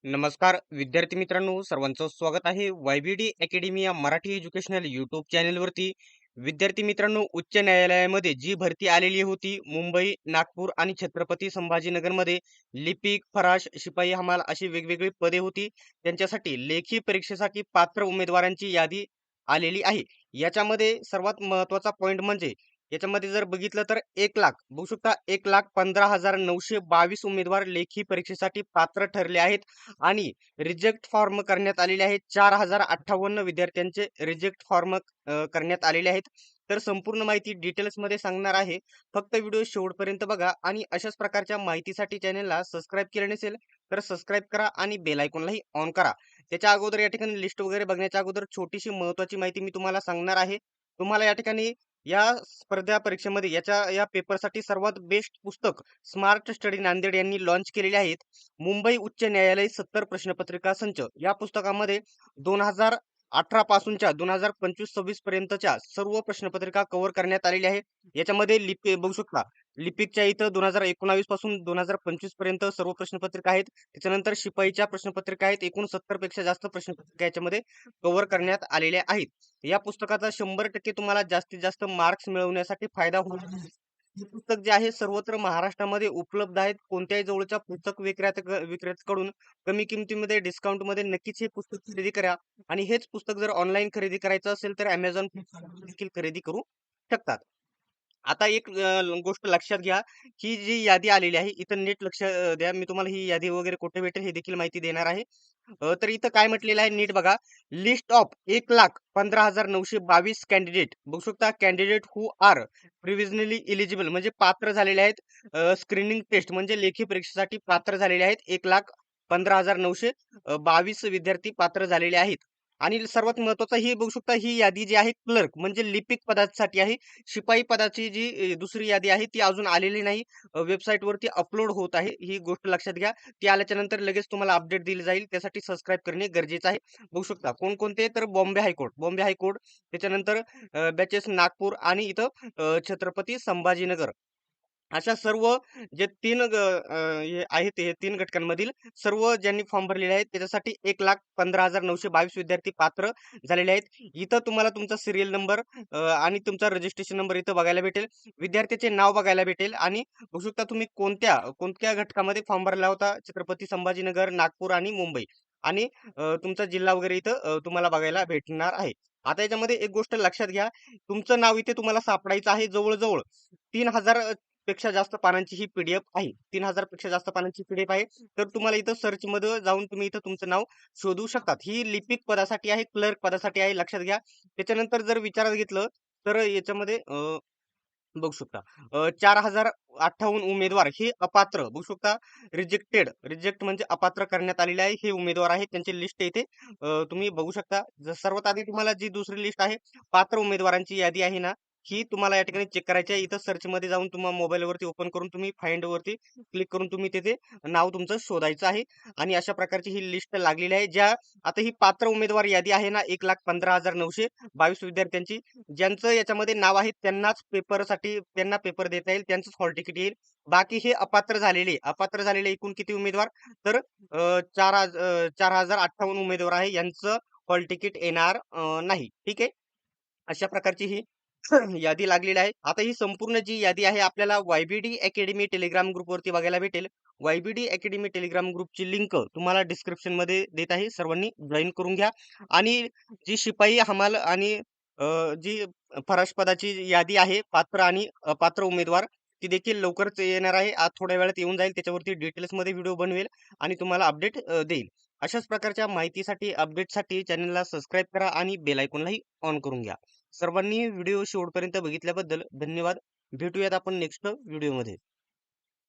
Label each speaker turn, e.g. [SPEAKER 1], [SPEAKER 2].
[SPEAKER 1] नमस्कार विद्यार्थी मित्रांनो, सर्वांचं स्वागत आहे YBD अकॅडमी या मराठी एज्युकेशनल यूट्यूब चॅनलवरती. विद्यार्थी मित्रांनो, उच्च न्यायालयामध्ये जी भरती आलेली होती मुंबई, नागपूर आणि छत्रपती संभाजीनगरमध्ये लिपिक, फराश, शिपाई हमाल अशी वेगवेगळी पदे होती. त्यांच्यासाठी लेखी परीक्षेसाठी पात्र उमेदवारांची यादी आलेली आहे. याच्यामध्ये सर्वात महत्त्वाचा पॉइंट म्हणजे याच्यामध्ये जर बघितलं तर 1,00,000 बघू शकता, 1,15,922 उमेदवार लेखी परीक्षेसाठी पात्र ठरले आहेत. आणि रिजेक्ट फॉर्म करण्यात आलेले आहेत. 4,058 विद्यार्थ्यांचे रिजेक्ट फॉर्म करण्यात आलेले आहेत. तर संपूर्ण माहिती डिटेल्समध्ये सांगणार आहे. फक्त व्हिडिओ शेवटपर्यंत बघा आणि अशाच प्रकारच्या माहितीसाठी चॅनलला सबस्क्राईब केले नसेल तर सबस्क्राईब करा आणि बेल आयकॉनलाही ऑन करा. त्याच्या अगोदर या ठिकाणी लिस्ट वगैरे बघण्याच्या अगोदर छोटीशी महत्त्वाची माहिती मी तुम्हाला सांगणार आहे. तुम्हाला या ठिकाणी या स्पर्धा परीक्षेमध्ये या पेपरसाठी सर्वात बेस्ट पुस्तक स्मार्ट स्टडी नांदेड यांनी लॉन्च केलेले आहेत. मुंबई उच्च न्यायालय 70 प्रश्नपत्रिका संच या पुस्तकामध्ये 2018 पासूनच्या 2025-26 पर्यंतच्या सर्व प्रश्नपत्रिका कव्हर करण्यात आलेल्या आहे. याच्यामध्ये बघू शकता, लिपिकच्या इथं 2019 पासून 2025 पर्यंत सर्व प्रश्नपत्रिका आहेत. त्याच्यानंतर शिपाईच्या प्रश्नपत्रिका आहेत. एकूण 70 पेक्षा जास्त प्रश्नपत्रिका याच्यामध्ये कव्हर करण्यात आलेल्या आहेत. या पुस्तकाचा 100% तुम्हाला जास्तीत जास्त मार्क्स मिळवण्यासाठी फायदा होईल. हे पुस्तक जे आहे सर्वत्र महाराष्ट्रामध्ये उपलब्ध आहेत. कोणत्याही जवळच्या पुस्तक विक्रेत्याकडून कमी किमतीमध्ये डिस्काउंटमध्ये नक्कीच हे पुस्तक खरेदी करा. आणि हेच पुस्तक जर ऑनलाईन खरेदी करायचं असेल तर Amazon, फ्लिपकार्टवर देखील खरेदी करू शकतात. आता एक गोष्ट लक्षात घ्या, ही जी यादी आलेली आहे इथं नीट लक्ष द्या. मी तुम्हाला ही यादी वगैरे कुठे भेटेल हे देखील माहिती देणार आहे. तर इथं काय म्हटलेलं आहे नीट बघा. लिस्ट ऑफ 1,15,922 कॅन्डिडेट बघू शकता. कॅन्डिडेट हू आर प्रिव्हिजनली इलिजिबल म्हणजे पात्र झालेले आहेत. स्क्रीनिंग टेस्ट म्हणजे लेखी परीक्षेसाठी पात्र झालेले आहेत. 1,15,922 विद्यार्थी पात्र झालेले आहेत. आणि सर्वात महत्वाचं ही बघू शकता, ही यादी जी आहे क्लर्क म्हणजे लिपिक पदासाठी आहे. शिपाई पदाची जी दुसरी यादी आहे ती अजून आलेली नाही. वेबसाईटवरती अपलोड होत आहे. ही गोष्ट लक्षात घ्या. ती आल्याच्या नंतर लगेच तुम्हाला अपडेट दिली जाईल. त्यासाठी सबस्क्राईब करणे गरजेचं आहे. बघू शकता कोणकोणते, तर बॉम्बे हायकोर्ट, त्याच्यानंतर बॅचेस नागपूर आणि इथं छत्रपती संभाजीनगर अशा सर्व जे हे आहेत, हे 3 घटकांमधील सर्व ज्यांनी फॉर्म भरलेले आहेत त्याच्यासाठी 1,15,922 विद्यार्थी पात्र झालेले आहेत. इथं तुम्हाला तुमचा सीरियल नंबर आणि तुमचा रजिस्ट्रेशन नंबर इथं बघायला भेटेल. विद्यार्थ्याचे नाव बघायला भेटेल आणि बघू शकता तुम्ही कोणत्या कोणत्या घटकामध्ये फॉर्म भरला होता. छत्रपती संभाजीनगर, नागपूर आणि मुंबई आणि तुमचा जिल्हा वगैरे इथं तुम्हाला बघायला भेटणार आहे. आता याच्यामध्ये एक गोष्ट लक्षात घ्या. तुमचं नाव इथे तुम्हाला सापडायचं आहे जवळ-जवळ 3,000 पेक्षा जास्त पानांची ही पीडीएफ आहे. 3,000 पेक्षा जास्त पानांची पीडीएफ आहे. तर तुम्हाला इथं सर्चमध्ये जाऊन तुम्ही इथं तुमचं नाव शोधू शकतात. ही लिपिक पदासाठी आहे, क्लर्क पदासाठी आहे, लक्षात घ्या. त्याच्यानंतर जर विचारात घेतलं तर याच्यामध्ये बघू शकता 4,058 उमेदवार हे अपात्र बघू शकता. रिजेक्ट म्हणजे अपात्र करण्यात आलेले आहे. हे उमेदवार आहेत, त्यांची लिस्ट इथे तुम्ही बघू शकता. सर्वात आधी तुम्हाला जी दुसरी लिस्ट आहे पात्र उमेदवारांची यादी आहे ना, ही तुम्हाला या ठिकाणी चेक करायची आहे. इथं सर्चमध्ये जाऊन तुम्हाला मोबाईलवरती ओपन करून तुम्ही फाइंड वरती क्लिक करून तुम्ही तिथे नाव तुमचं शोधायचं आहे. आणि अशा प्रकारची ही लिस्ट लागलेली आहे. आता ही पात्र उमेदवार यादी आहे ना, 1,15,922 विद्यार्थ्यांची, ज्यांचं याच्यामध्ये नाव आहे त्यांना पेपर देता येईल, त्यांचंच हॉल तिकीट येईल. बाकी हे अपात्र झालेले एकूण किती उमेदवार, तर 4,058 उमेदवार आहे, यांचं हॉल तिकीट येणार नाही. ठीक आहे. अशा प्रकारची ही यादी लागलेली आहे. आता ही संपूर्ण जी यादी आहे आपल्याला YBD अकॅडमी टेलिग्राम ग्रुपवरती बघायला भेटेल. YBD अकॅडमी टेलिग्राम ग्रुपची लिंक तुम्हाला डिस्क्रिप्शनमध्ये देत आहे. सर्वांनी जॉइन करून घ्या. आणि जी शिपाई, हमाल आणि जी फराश पदाची यादी आहे पात्र आणि अपात्र उमेदवार, ती देखील लवकरच येणार आहे. आज थोड्या वेळात येऊन जाईल. त्याच्यावरती डिटेल्समध्ये व्हिडिओ बनवेल आणि तुम्हाला अपडेट देईल. अशाच प्रकारच्या माहितीसाठी, अपडेटसाठी चॅनलला सबस्क्राईब करा आणि बेल आयकॉनलाही ऑन करून घ्या. सर्वांनी व्हिडिओ शेवटपर्यंत बघितल्याबद्दल धन्यवाद. भेटूयात आपण नेक्स्ट व्हिडिओमध्ये.